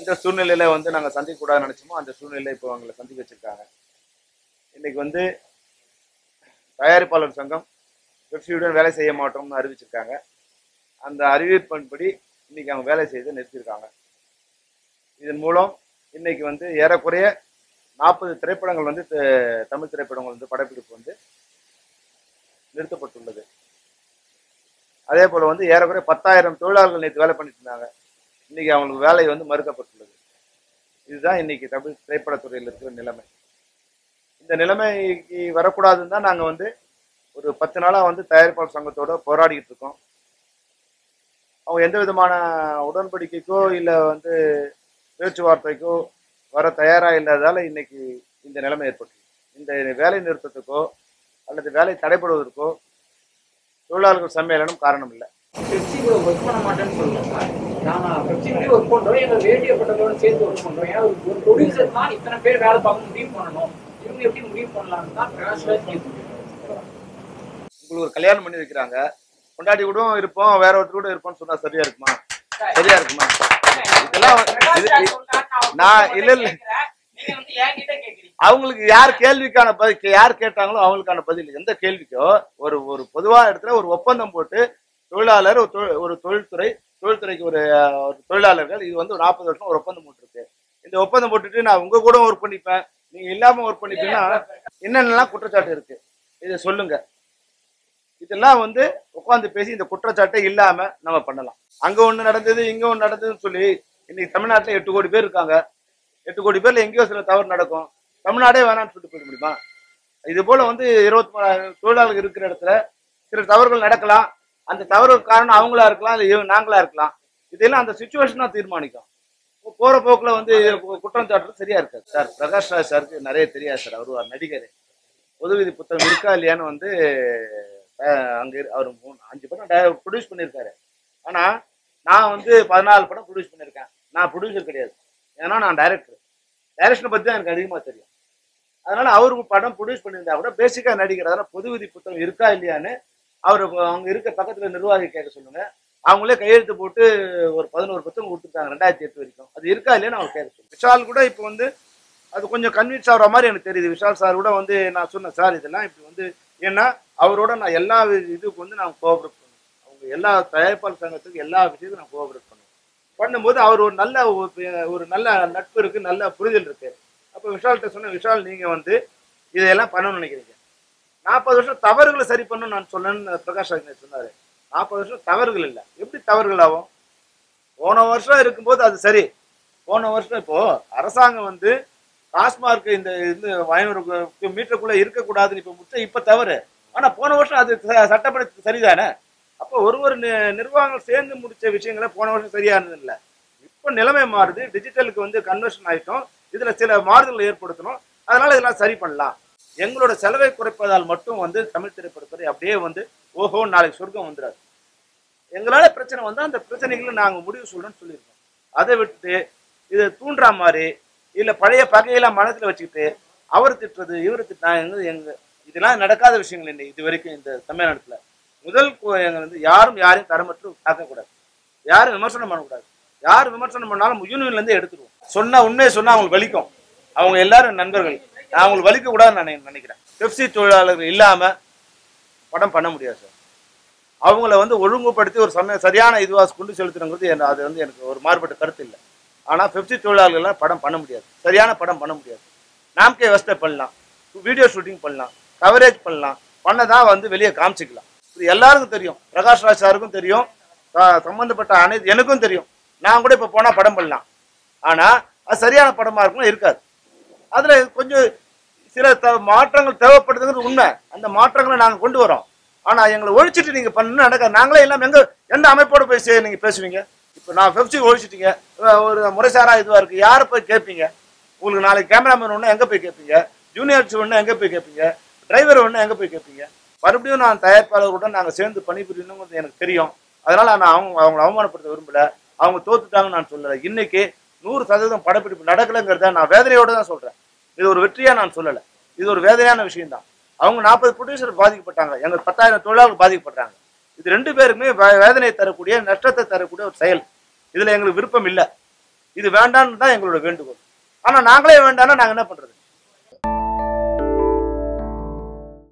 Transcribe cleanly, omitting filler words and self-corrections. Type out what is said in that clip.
இந்த சூழ்நிலையில வந்து நாங்கள் சந்திக்கக்கூடாதுன்னு நினைச்சோமோ அந்த சூழ்நிலையில இப்போ அவங்களை சந்திக்க வச்சிருக்காங்க. இன்னைக்கு வந்து தயாரிப்பாளர் சங்கம் பெப்சியுடன் வேலை செய்ய மாட்டோம்னு அறிவிச்சிருக்காங்க. அந்த அறிவிப்பின்படி இன்னைக்கு அவங்க வேலை செய்து நிறுத்தியிருக்காங்க. இதன் மூலம் இன்னைக்கு வந்து ஏறக்குறைய 40 திரைப்படங்கள் வந்து தமிழ் திரைப்படங்கள் வந்து படப்பிடிப்பு வந்து நிறுத்தப்பட்டுள்ளது. அதே போல வந்து ஏறக்குறைய 10,000 தொழிலாளர்கள் நேற்று வேலை பண்ணிட்டு இருந்தாங்க. இன்னைக்கு அவங்களுக்கு வேலை வந்து மறுக்கப்பட்டுள்ளது. இதுதான் இன்னைக்கு தமிழ் திரைப்படத்துறையில் இருக்கிற நிலைமை. இந்த நிலைமைக்கு வரக்கூடாதுன்னு தான் நாங்கள் வந்து ஒரு 10 நாளாக வந்து தயாரிப்பாளர் சங்கத்தோட போராடிக்கிட்டு இருக்கோம். அவங்க எந்த விதமான உடன்படிக்கைக்கோ இல்லை வந்து பேச்சுவார்த்தைக்கோ வர தயாராக இல்லாததால இன்னைக்கு இந்த நிலைமை ஏற்பட்டு இந்த வேலை நிறுத்தத்துக்கோ அல்லது வேலை தடைபடுவதற்கோ தொழிலாளர்கள் சம்மேளனம் காரணம் இல்லை. பெப்சி கூட ஒர்க் பண்ண மாட்டேன்னு சொல்லுங்க சார். நான் பெப்சி கூட ஒர்க் பண்றோம், எங்க வேண்டியப்பட்டதோட சேர்த்து ஒர்க் பண்றோம். ஏன்னா ஒரு ப்ரொடியூசர் தான் இத்தனை பேர் வேலை பார்க்க முடிவு பண்ணணும், இவங்க எப்படி முடிவு பண்ணலாம்னு தான் பிரகாஷ்ராஜ் உங்களுக்கு ஒரு கல்யாணம் பண்ணி வைக்கிறாங்க, கொண்டாடி கூட இருப்போம், வேற ஒருத்தர் கூட இருப்போம்னு சொன்னா சரியா இருக்குமா? சரியா இருக்குமா? இதெல்லாம் நான் இல்ல அவங்களுக்கு யார் கேள்விக்கான பதில் யார் கேட்டாங்களோ அவங்களுக்கான பதில். எந்த கேள்விக்கோ ஒரு ஒரு பொதுவான இடத்துல ஒரு ஒப்பந்தம் போட்டு தொழிலாளர் ஒரு தொழில்துறைக்கு ஒரு தொழிலாளர்கள் இது வந்து ஒரு 40 வருஷம் ஒரு ஒப்பந்தம் போட்டுருக்கு. இந்த ஒப்பந்தம் போட்டுட்டு நான் உங்க கூட ஒர்க் பண்ணிப்பேன், நீங்க இல்லாம ஒர்க் பண்ணிப்பீங்கன்னா என்னென்னலாம் குற்றச்சாட்டு இருக்கு இதை சொல்லுங்க. இதெல்லாம் வந்து உட்காந்து பேசி இந்த குற்றச்சாட்டை இல்லாம நம்ம பண்ணலாம். அங்க ஒண்ணு நடந்தது இங்க ஒண்ணு நடந்ததுன்னு சொல்லி இன்னைக்கு தமிழ்நாட்டுல 8 கோடி பேர் இருக்காங்க. 8 கோடி பேர்ல எங்கேயோ சில தவறு நடக்கும். தமிழ்நாடே வேணாம்னு சொல்லிட்டு போயிட முடியுமா? இது போல வந்து 23 தொழிலாளர்கள் இருக்கிற இடத்துல சில தவறுகள் நடக்கலாம். அந்த தவறுக்கு காரணம் அவங்களா இருக்கலாம், இல்லை நாங்களா இருக்கலாம். இதெல்லாம் அந்த சுச்சுவேஷன் தான் தீர்மானிக்கும். போற போக்குல வந்து குற்றம் சாட்டுறது சரியா இருக்காது சார். பிரகாஷ் ராஜ் சாருக்கு நிறைய தெரியாது சார். அவர் ஒரு நடிகர். பொது விதி புத்தகம் இருக்கா இல்லையான்னு வந்து அங்க அவர் 5 படம் ப்ரொடியூஸ் பண்ணியிருக்காரு. ஆனா நான் வந்து 14 படம் ப்ரொடியூஸ் பண்ணியிருக்கேன். நான் ப்ரொடியூசர் கிடையாது, ஏன்னா நான் டைரக்டர். டைரக்ஷனை பத்தி தான் எனக்கு அதிகமா தெரியும். அதனால அவருக்கு படம் ப்ரொடியூஸ் பண்ணியிருந்தா கூட பேசிக்கா நடிகர். அதனால பொது விதி புத்தகம் இருக்கா இல்லையான்னு அவர் அவங்க இருக்க பக்கத்துல நிர்வாகி கேட்க சொல்லுங்க. அவங்களே கையெழுத்து போட்டு ஒரு 11 புத்தகம் கொடுத்துருக்காங்க 2008 வரைக்கும். அது இருக்கா இல்லையான்னு அவங்க கேட்க சொல்லுங்க. விஷால் கூட இப்போ வந்து அது கொஞ்சம் கன்வின்ஸ் ஆகிற மாதிரி எனக்கு தெரியுது. விஷால் சார் கூட வந்து நான் சொன்னேன் சார் இதெல்லாம் இப்படி வந்து, ஏன்னா அவரோட நான் எல்லா இதுக்கு வந்து நான் கோஆபரேட் பண்ணுவேன். அவங்க எல்லா தயாரிப்பாளர் சங்கத்துக்கு எல்லா விஷயத்துக்கும் நான் கோஆபரேட் பண்ணும்போது அவர் ஒரு நல்ல நட்பு இருக்கு, நல்ல புரிதல் இருக்கு. அப்போ விஷால்கிட்ட சொன்ன, விஷால் நீங்க வந்து இதையெல்லாம் பண்ணணும்னு நினைக்கிறீங்க, 40 வருஷம் தவறுகளை சரி பண்ணணும்னு நான் சொன்னேன்னு பிரகாஷ் ராஜ் சொன்னாரு. 40 வருஷம் தவறுகள் இல்லை, எப்படி தவறுகள் ஆகும்? போன வருஷம் இருக்கும்போது அது சரி. போன வருஷம் இப்போ அரசாங்கம் வந்து டாஸ்மார்க் இந்த 500 மீட்டருக்குள்ள இருக்கக்கூடாதுன்னு இப்ப முடிச்ச இப்ப தவறு. ஆனா போன வருஷம் அது சட்டப்படி சரிதானே? அப்போ ஒரு நிர்வாகங்கள் சேர்ந்து முடிச்ச விஷயங்களை போன வருஷம் சரியானது இல்லை. இப்போ நிலைமை மாறுது, டிஜிட்டலுக்கு வந்து கன்வர்ஷன் ஆயிட்டோம். இதுல சில மாறுதல் ஏற்படுத்தணும். அதனால இதெல்லாம் சரி பண்ணலாம். எங்களோட செலவை குறைப்பதால் மட்டும் வந்து தமிழ் திரைப்படத்துறை அப்படியே வந்து ஓஹோ நாளைக்கு சொர்க்கம் வந்துடாது. எங்களால பிரச்சனை வந்தா அந்த பிரச்சனைகளை நாங்க முடிவு சொல்லணும்னு சொல்லியிருக்கோம். அதை விட்டு இதை தூண்டுற மாதிரி இல்ல பழைய பகையெல்லாம் மனத்துல வச்சுக்கிட்டு அவர் திட்டுறது இவர் திட்டாங்க இதெல்லாம் நடக்காத விஷயங்கள் இல்லை. இது வரைக்கும் இந்த சம்மேளனத்துல முதல் வந்து யாரும் யாரையும் தரமற்று தாக்கக்கூடாது, யாரும் விமர்சனம் பண்ணக்கூடாது. யார் விமர்சனம் பண்ணாலும் யூனியன்ல இருந்து எடுத்துருவோம். சொன்னா உண்மையை சொன்னா அவங்களுக்கு வலிக்கும். அவங்க எல்லாரும் நண்பர்கள், நான் அவங்களுக்கு வலிக்க கூடாதுன்னு நான் நினைக்கிறேன். பெப்சி தொழிலாளர்கள் இல்லாம படம் பண்ண முடியாது சார். அவங்கள வந்து ஒழுங்குபடுத்தி ஒரு சரியான இதுவா கொண்டு செலுத்தணுங்கிறது அது வந்து எனக்கு ஒரு மாறுபட்ட கருத்து இல்லை. ஆனா பெப்சி தொழிலாளர்கள்லாம் படம் பண்ண முடியாது, சரியான படம் பண்ண முடியாது. நாம்கே வசத்தை பண்ணலாம், வீடியோ ஷூட்டிங் பண்ணலாம், கவரேஜ் பண்ணலாம், பண்ணதான் வந்து வெளியே காமிச்சிக்கலாம். இது எல்லாருக்கும் தெரியும், பிரகாஷ் ராஜ் சாருக்கும் தெரியும், சம்பந்தப்பட்ட அனைத்து எனக்கும் தெரியும். நான் கூட இப்போ போனால் படம் பண்ணலாம். ஆனால் அது சரியான படமாக இருக்கும்னா இருக்காது. அதில் கொஞ்சம் சில மாற்றங்கள் தேவைப்படுதுங்கிறது உண்மை. அந்த மாற்றங்களை நாங்கள் கொண்டு வரோம். ஆனால் எங்களை ஒழிச்சிட்டு நீங்கள் பண்ணணும் நடக்காது. நாங்களே எல்லாம் எந்த அமைப்போடு போய் நீங்கள் பேசுவீங்க? இப்போ நான் பெப்சி ஒழிச்சிட்டீங்க, ஒரு முறைசாரா இதுவாக இருக்குது, யாரை போய் கேட்பீங்க? உங்களுக்கு நாளைக்கு கேமராமேன் ஒன்று எங்கே போய் கேட்பீங்க? ஜூனியர்ஸ் ஒன்று எங்கே போய் கேட்பீங்க? டிரைவர் ஒன்று எங்கே போய் கேட்பீங்க? மறுபடியும் நான் தயாரிப்பாளர்களுடன் நாங்கள் சேர்ந்து பணிபுரியணுங்கிறது எனக்கு தெரியும். அதனால நான் அவங்களை அவமானப்படுத்த விரும்பல. அவங்க தோத்துட்டாங்கன்னு நான் சொல்லலை. இன்னைக்கு 100% படப்பிடிப்பு நடக்கலைங்கிறத நான் வேதனையோட தான் சொல்றேன். இது ஒரு வெற்றியா நான் சொல்லலை, இது ஒரு வேதனையான விஷயம் தான். அவங்க 40 ப்ரொடியூசர் பாதிக்கப்பட்டாங்க, எங்க 10,000 தொழிலாளர்கள் பாதிக்கப்படுறாங்க. இது 2 பேருக்குமே வேதனை தரக்கூடிய, நஷ்டத்தை தரக்கூடிய ஒரு செயல். இதுல எங்களுக்கு விருப்பம் இல்லை. இது வேண்டான்னு தான் எங்களோட வேண்டுகோள். ஆனா நாங்களே வேண்டாம்னா நாங்க என்ன பண்றது?